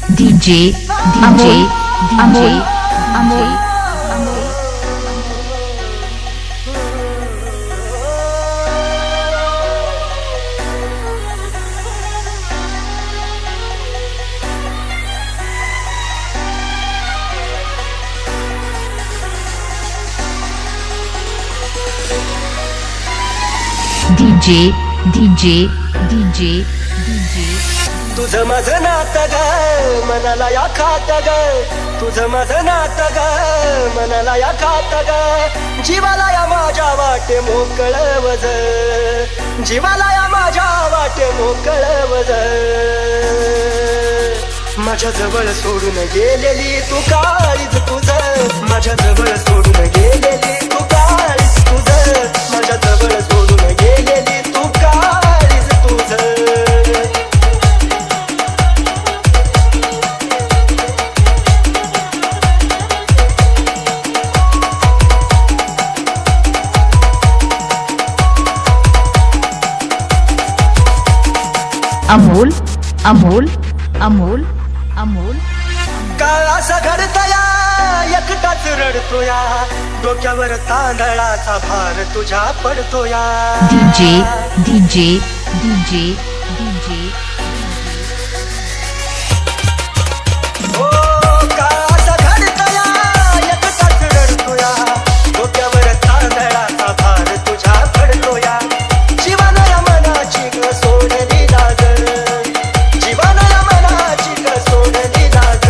DJ Amol DJ तुझं माझं नातं ग मनाला या खात ग तुझं माझं नातं ग मनाला या खात ग जीवाला या माझ्या वाटे मोकळ वज जीवाला या माझ्या वाटे मोकळ वज माझ्या जवळ सोडून गेलेली तू काळीज तुझं माझ्या जवळ सोडून गेलेली तू काळीज तुझं माझ्या जवळ सोडून गेलेली तू काळीज तुझं Amol काळ असा घडतया एकटाच रडतोया डोक्यावर तांदळाचा भार तुझ्या पडतोया DJ हो काळ असा घडतया एकटाच रडतोया डोक्यावर तांदळाचा भार तुझ्या पडतोया जीवाला मनाची ग सोडली लाग जीवाला मनाची ग सोडली लाग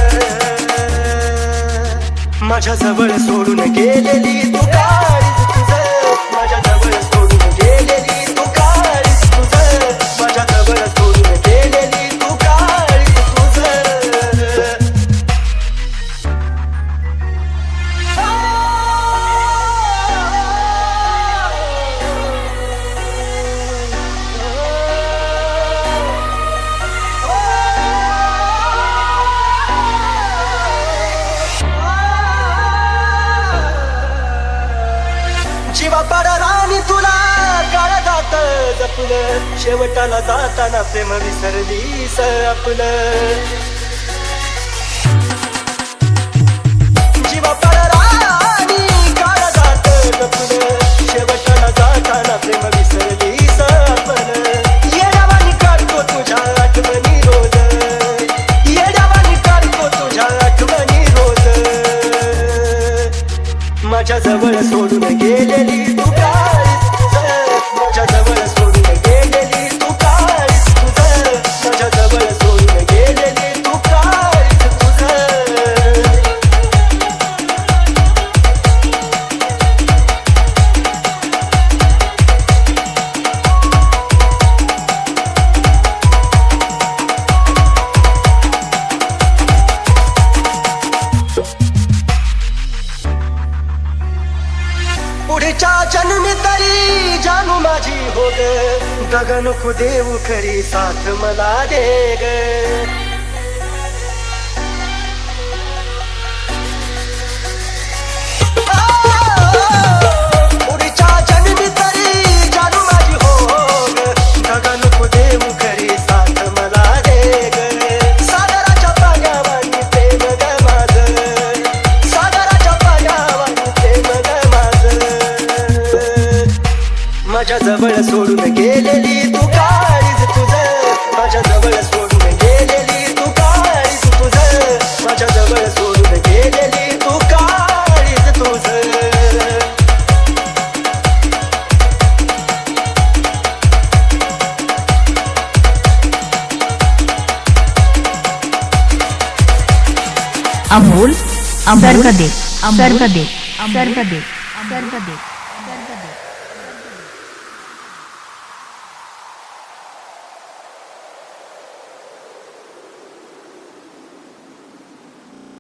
माझ्या जवळ सोडून गेलेली तू काळीज तुझं माझ्या जवळ सोडून गेलेली तू काळीज तुझं माझ्या जवळ सोडून गेलेली तू काळीज तुझं जीवा पाडा राणी तुला काळ जात जपलं शेवटाला जाताना प्रेम विसरलीस आपलं जीवा पाडा राणी काळ जात जपलं शेवटाला जाताना प्रेम विसरलीस आपलं येड्यावानी काढतो तुझ्या आठवणी रोज येड्यावानी काढतो तुझ्या आठवणी रोज माझ्या जवळ सोडून गेलेली तू काळीज तुझं माझ्या जवळ सोडून गेलेली तू काळीज तुझं माझ्या जवळ सोडून गेलेली तू काळीज तुझं पुढच्या जन्मी तरी जानू माझी हो ग गगन नको देऊ खरी साथ मला दे ग पुढच्या जन्मी तरी जानू माझी हो ग गगन नको देऊ खरी साथ मला दे ग सागराच्या पाण्यावानी प्रेम ग माझं सागराच्या पाण्यावानी प्रेम ग माझं माझ्या जवळ सोडून गेलेली तू काळीज तुझं माझ्या जवळ सोडून गेलेली तू काळीज तुझं माझ्या जवळ सोडून गेलेली तू काळीज तुझं Amol Sarkade